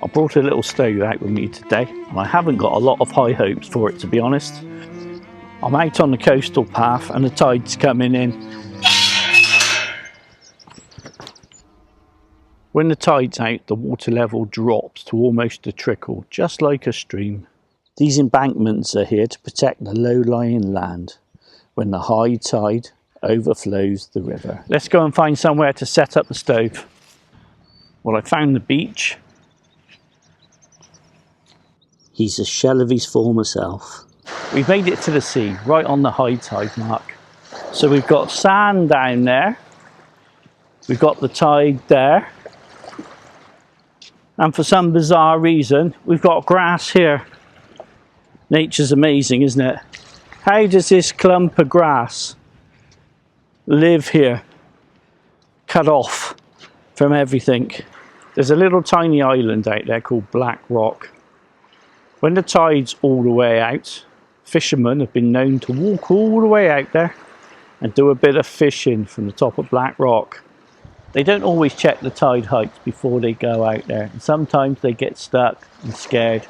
I brought a little stove out with me today, and I haven't got a lot of high hopes for it, to be honest. I'm out on the coastal path and the tide's coming in. When the tide's out, the water level drops to almost a trickle, just like a stream. These embankments are here to protect the low-lying land when the high tide overflows the river. Let's go and find somewhere to set up the stove. Well, I found the beach. He's a shell of his former self. We've made it to the sea, right on the high tide mark. So we've got sand down there. We've got the tide there. And for some bizarre reason, we've got grass here. Nature's amazing, isn't it? How does this clump of grass live here, cut off from everything? There's a little tiny island out there called Black Rock. When the tide's all the way out, fishermen have been known to walk all the way out there and do a bit of fishing from the top of Black Rock. They don't always check the tide heights before they go out there, and sometimes they get stuck and scared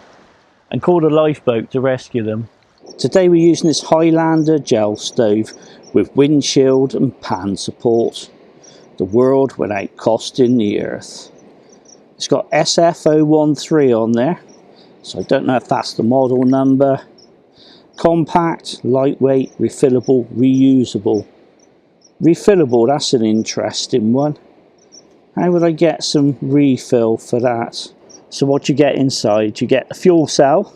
and call a lifeboat to rescue them. Today we're using this Highlander Gel Stove with windshield and pan support. The world without costing the earth. It's got SF013 on there, so I don't know if that's the model number. Compact, lightweight, refillable, reusable. Refillable, that's an interesting one. How would I get some refill for that? So what you get inside, you get the fuel cell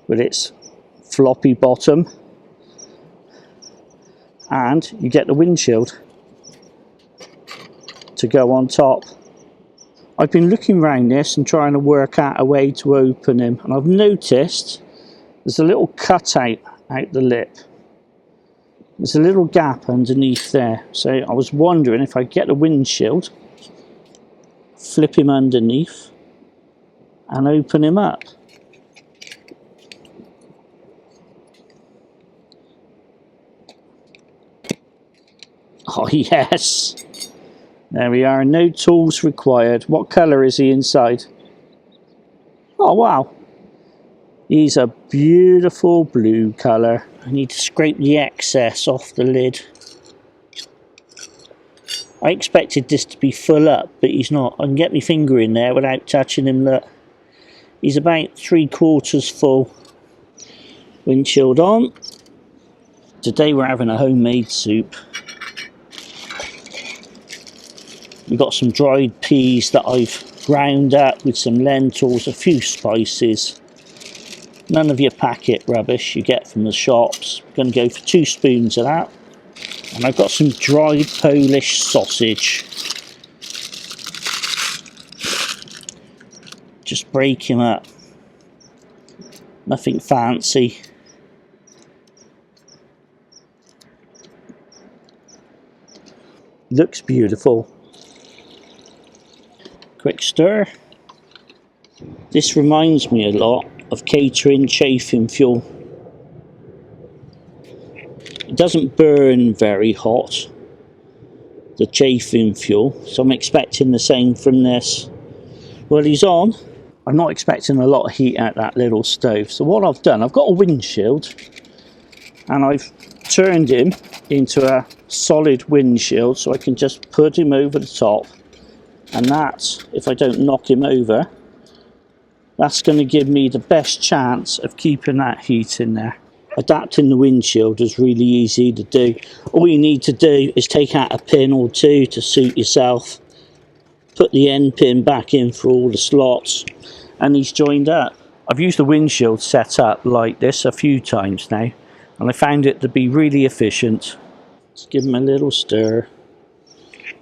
with its floppy bottom, and you get the windshield to go on top. I've been looking around this and trying to work out a way to open him, and I've noticed there's a little cutout out the lip. There's a little gap underneath there, so I was wondering if I get the windshield, flip him underneath and open him up. Oh yes, there we are, no tools required. What colour is he inside? Oh wow, he's a beautiful blue colour. I need to scrape the excess off the lid. I expected this to be full up, but he's not. I can get my finger in there without touching him. Look, he's about 3/4 full. Windshield on. Today we're having a homemade soup. We've got some dried peas that I've ground up with some lentils, a few spices. None of your packet rubbish you get from the shops. I'm going to go for 2 spoons of that. And I've got some dried Polish sausage. Just break him up. Nothing fancy. Looks beautiful. Quick stir. This reminds me a lot of catering chafing fuel. It doesn't burn very hot, the chafing fuel, so I'm expecting the same from this. Well, he's on. I'm not expecting a lot of heat out that little stove, so what I've done, I've got a windshield and I've turned him into a solid windshield so I can just put him over the top, and that, if I don't knock him over, that's going to give me the best chance of keeping that heat in there. Adapting the windshield is really easy to do. All you need to do is take out a pin or two to suit yourself, put the end pin back in for all the slots, and he's joined up. I've used the windshield set up like this a few times now, and I found it to be really efficient. Let's give him a little stir.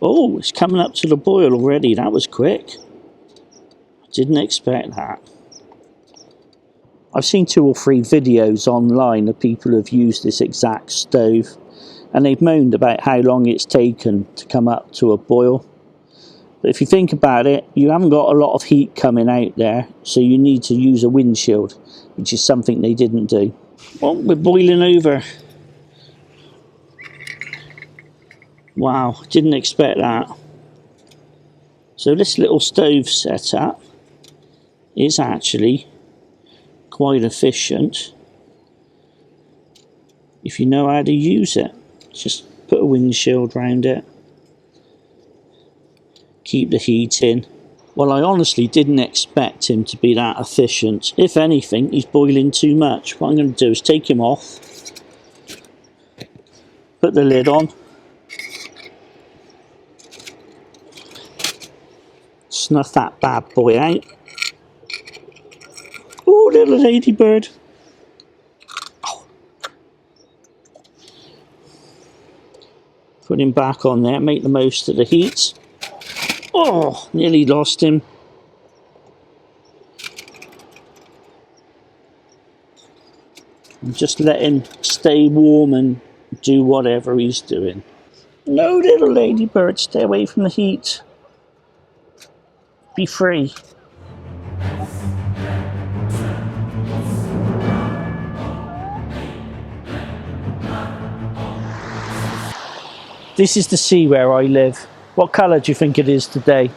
Oh, it's coming up to the boil already. That was quick. Didn't expect that. I've seen 2 or 3 videos online of people who have used this exact stove, and they've moaned about how long it's taken to come up to a boil. But if you think about it, you haven't got a lot of heat coming out there, so you need to use a windshield, which is something they didn't do. Well, we're boiling over. Wow, didn't expect that. So this little stove setup is actually quite efficient if you know how to use it. Just put a windshield around it, keep the heat in. Well, I honestly didn't expect him to be that efficient. If anything, he's boiling too much. What I'm going to do is take him off, put the lid on, snuff that bad boy out. Oh, little ladybird. Oh. Put him back on there, make the most of the heat. Oh, nearly lost him. And just let him stay warm and do whatever he's doing. No, little ladybird, stay away from the heat. Be free. This is the sea where I live. What colour do you think it is today?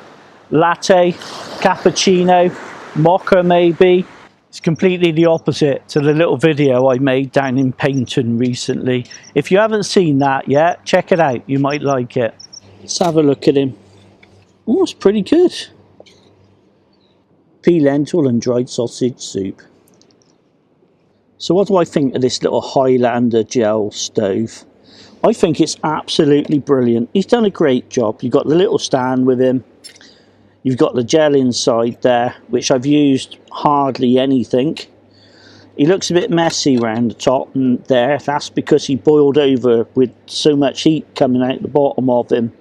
Latte, cappuccino, mocha maybe? It's completely the opposite to the little video I made down in Paynton recently. If you haven't seen that yet, check it out. You might like it. Let's have a look at him. Oh, it's pretty good. Pea lentil and dried sausage soup. So what do I think of this little Highlander Gel Stove? I think it's absolutely brilliant. He's done a great job. You've got the little stand with him. You've got the gel inside there, which I've used hardly anything. He looks a bit messy around the top and there. That's because he boiled over with so much heat coming out the bottom of him.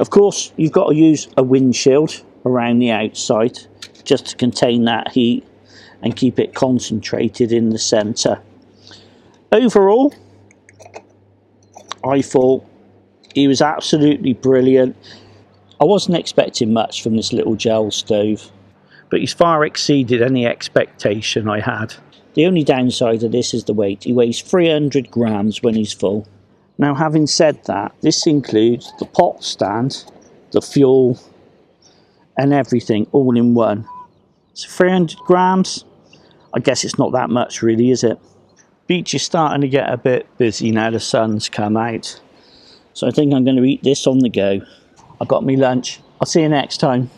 Of course, you've got to use a windshield around the outside just to contain that heat and keep it concentrated in the centre. Overall, I thought he was absolutely brilliant. I wasn't expecting much from this little gel stove, but he's far exceeded any expectation I had. The only downside of this is the weight. He weighs 300 grams when he's full. Now, having said that, this includes the pot stand, the fuel, and everything all in one. So 300 grams, I guess it's not that much really, is it? Beach is starting to get a bit busy now the sun's come out. So I think I'm going to eat this on the go. I've got me lunch. I'll see you next time.